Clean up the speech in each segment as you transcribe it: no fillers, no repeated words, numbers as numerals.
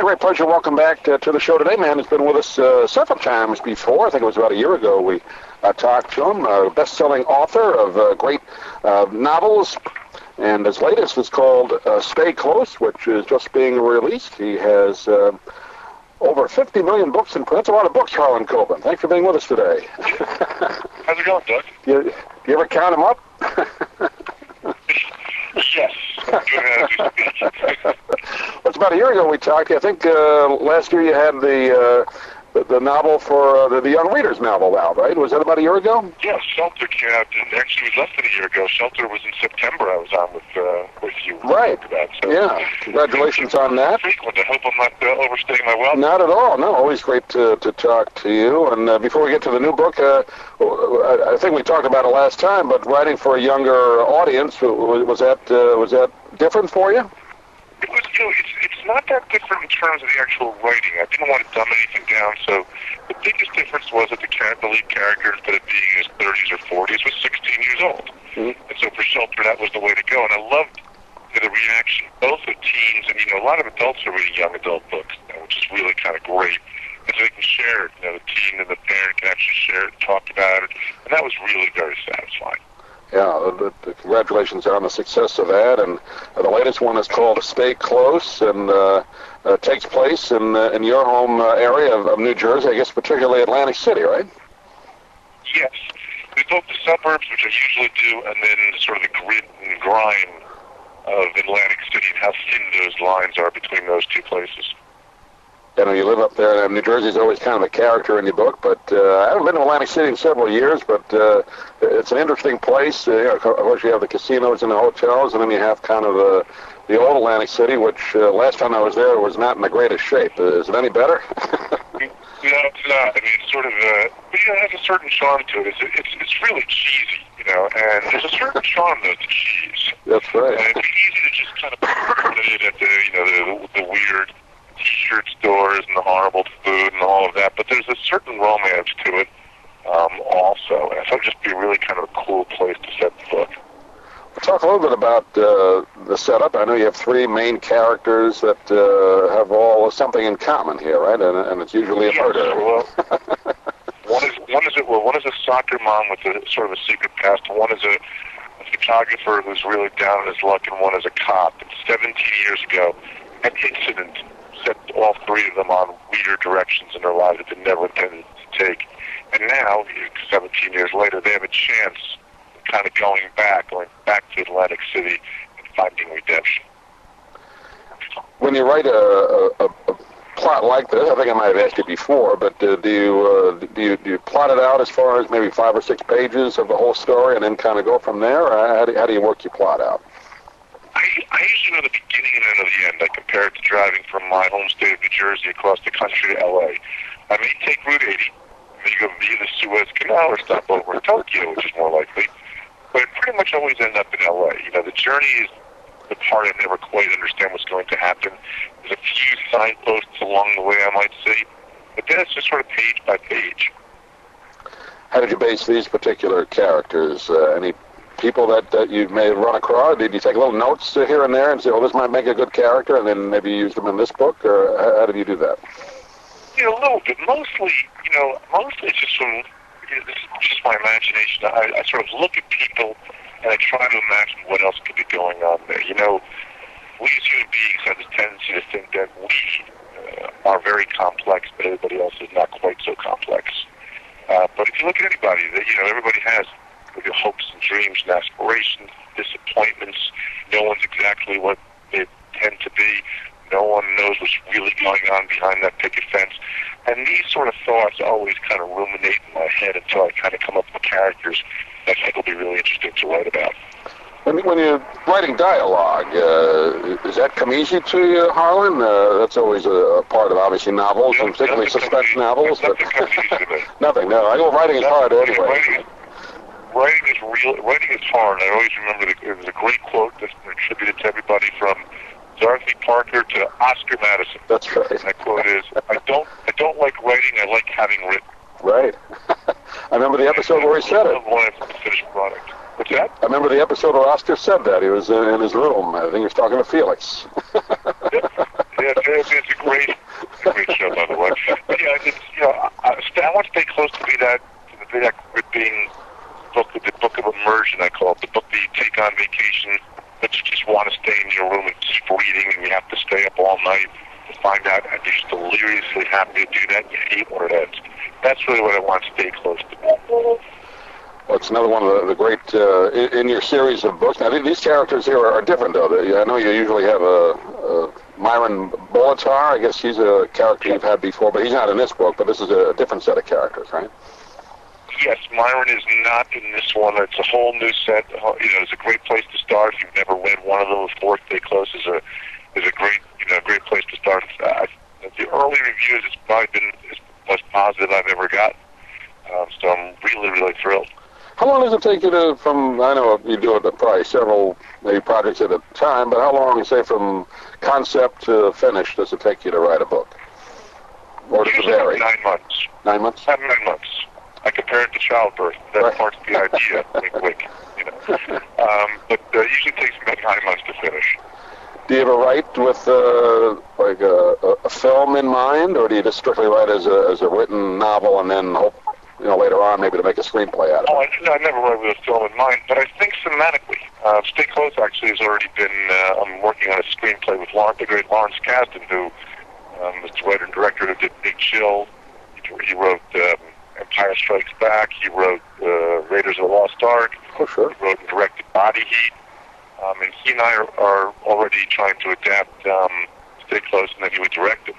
great pleasure. Welcome back to the show today, man. Has been with us several times before. I think it was about a year ago we talked to him. Best-selling author of great novels, and his latest is called Stay Close, which is just being released. He has over 50 million books in print. That's a lot of books, Harlan Coben. Thanks for being with us today. How's it going, Doug? You ever count them up? Yes. Well, it's about a year ago we talked. I think last year you had the novel for the Young Readers novel out, right? Was that about a year ago? Yeah, Shelter came out, and actually it was less than a year ago. Shelter was in September. I was on with you. Right. That, so. Yeah. Congratulations on that. Frequent. I hope I'm not overstaying my welcome. Not at all. No, always great to talk to you. And before we get to the new book, I think we talked about it last time, but writing for a younger audience, was that different for you? It was, it's not that different in terms of the actual writing. I didn't want to dumb anything down, so the biggest difference was that the lead character, instead of being in his 30s or 40s, was 16 years old. Mm-hmm. And so for Shelter, that was the way to go. And I loved the reaction, both of teens and, a lot of adults are reading young adult books, which is really kind of great. And so they can share it, the teen and the parent can actually share it and talk about it. And that was really very satisfying. Yeah, congratulations on the success of that. And the latest one is called Stay Close, and takes place in your home area of New Jersey, I guess particularly Atlantic City, right? Yes. We both the suburbs, which I usually do, and then sort of the grit and grime of Atlantic City and how thin those lines are between those two places. I know you live up there, and New Jersey's always kind of a character in your book, but I haven't been to Atlantic City in several years, but it's an interesting place. Of course, you have the casinos and the hotels, and then you have kind of the old Atlantic City, which last time I was there was not in the greatest shape. Is it any better? No, it's not. I mean, it's sort of, but it has a certain charm to it. It's really cheesy, and there's a certain charm to the cheese. That's right. And it'd be easy to just kind of put it at the weird T-shirt stores and the horrible food and all of that, but there's a certain romance to it also, and I thought it'd just be really kind of a cool place to set the book. We'll talk a little bit about the setup. I know you have three main characters that have all something in common here, right? And it's usually a murder. Well, one is a soccer mom with a sort of a secret past. One is a photographer who's really down on his luck, and one is a cop. And 17 years ago, an incident set all three of them on weird directions in their lives that they never intended to take. And now, 17 years later, they have a chance of kind of going back to Atlantic City and finding redemption. When you write a plot like this, I think I might have asked you before, but do you plot it out as far as maybe 5 or 6 pages of the whole story and then kind of go from there? Or how do you work your plot out? I usually know the beginning and then the end. I compare it to driving from my home state of New Jersey across the country to L.A. I may take Route 80, maybe go via the Suez Canal or stop over in Tokyo, which is more likely. But I pretty much always end up in L.A. The journey is the part I never quite understand what's going to happen. There's a few signposts along the way, I might say, but then it's just sort of page by page. How did you base these particular characters? Any people that you may have run across? Did you take little notes here and there and say, "Oh, this might make a good character," and then maybe use them in this book, or how did you do that? A little bit. Mostly it's just from just my imagination. I sort of look at people and I try to imagine what else could be going on there. We as human beings have this tendency to think that we are very complex, but everybody else is not quite so complex. But if you look at anybody, everybody has your hopes and dreams and aspirations, disappointments. No one's exactly what they tend to be. No one knows what's really going on behind that picket fence. And these sort of thoughts always kind of ruminate in my head until I kind of come up with characters that I think will be really interesting to write about. When you're writing dialogue, does that come easy to you, Harlan? That's always a part of, obviously, novels, and particularly suspense novels. Nothing comes easy to me. Nothing, no. I know writing is hard anyway. Writing is hard. I always remember there's a great quote that's been attributed to everybody from Dorothy Parker to Oscar Madison. That's right. And that quote is, I don't like writing, I like having written. Right. I remember the episode where he said it. When it's a finished product. What's that? I remember the episode where Oscar said that. He was in his room. I think he was talking to Felix. Yeah, it's a great to find out, and you're just deliriously happy to do that, and you hate when it ends. That's really what I want Stay Close to be. Well, it's another one of the great, in your series of books. Now, these characters here are different, though. I know you usually have a Myron Bolitar. I guess he's a character you've had before, but he's not in this book, but this is a different set of characters, right? Yes, Myron is not in this one. It's a whole new set. You know, it's a great place to start. If you've never read one of them before, Stay Close is a great place to start. The early reviews, it's probably been the most positive I've ever gotten. So I'm really, really thrilled. How long does it take you to, I know you do it probably several maybe projects at a time, but how long, say, from concept to finish does it take you to write a book? Or does it vary? 9 months. 9 months? 9 months. I compare it to childbirth. That part's the idea. Wink, you know. But it usually takes about 9 months to finish. Do you ever write with like a film in mind, or do you just strictly write as a written novel and then hope, you know, later on maybe to make a screenplay out of it? I never write with a film in mind, but I think thematically. Stay Close actually has already been, I'm working on a screenplay with the great Lawrence Kasdan, who is the writer and director who did Big Chill. He wrote Empire Strikes Back. He wrote Raiders of the Lost Ark. Oh, sure. He wrote and directed Body Heat. And he and I are already trying to adapt Stay Close, and then he would direct it.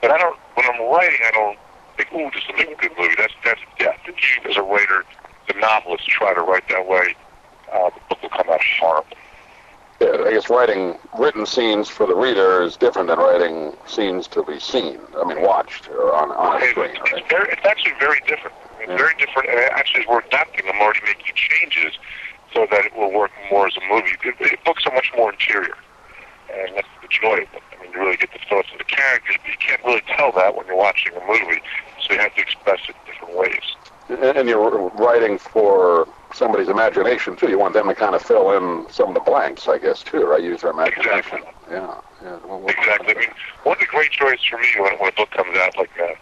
But when I'm writing, I don't think, ooh, this will make a good movie. That's death. If you, as a writer, the novelist, try to write that way, the book will come out horrible. Yeah, I guess writing written scenes for the reader is different than writing scenes to be seen. I mean, watched or on a screen. Right? It's actually very different. It's very different. And actually, as we're adapting, I'm already making changes so that it will work more as a movie. The books are much more interior, and that's the joy of them. I mean, you really get the thoughts of the characters, but you can't really tell that when you're watching a movie, so you have to express it in different ways. And you're writing for somebody's imagination, too. You want them to kind of fill in some of the blanks, I guess, too, right? Use their imagination. Exactly. Yeah. Well, exactly. I mean, one of the great joys for me when a book comes out like that,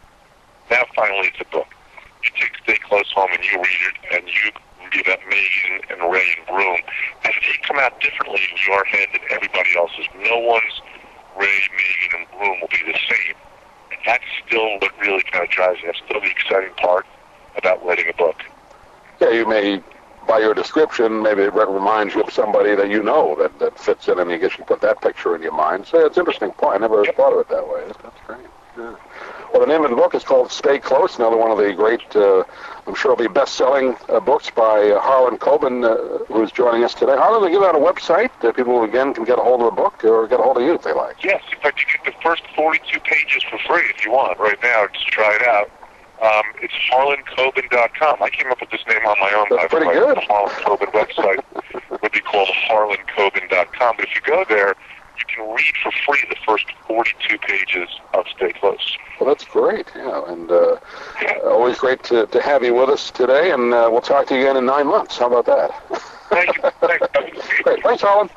now finally it's a book. You take Stay Close home and you read it, and you read about Megan and Ray and Broom, and they come out differently in your head than everybody else's. No one's Ray, Megan, and Broom will be the same. And that's still what really kind of drives me. That's still the exciting part about writing a book. Yeah, you may, by your description, maybe it reminds you of somebody that you know that fits in, and you guess you put that picture in your mind. So it's an interesting point. I never thought of it that way. That's great. Yeah. Well, the name of the book is called Stay Close, another one of the great, I'm sure will be best-selling books by Harlan Coben, who's joining us today. Harlan, they give out a website that people, again, can get a hold of the book or get a hold of you if they like. Yes, in fact, you get the first 42 pages for free if you want right now. Just try it out. It's HarlanCoben.com. I came up with this name on my own. That's pretty good. The Harlan Coben website would be called HarlanCoben.com. But if you go there, you can read for free the first 42 pages of Stay Close. Well, that's great, yeah. And always great to have you with us today, and we'll talk to you again in 9 months. How about that? Thank you. Great. Thanks, Harlan.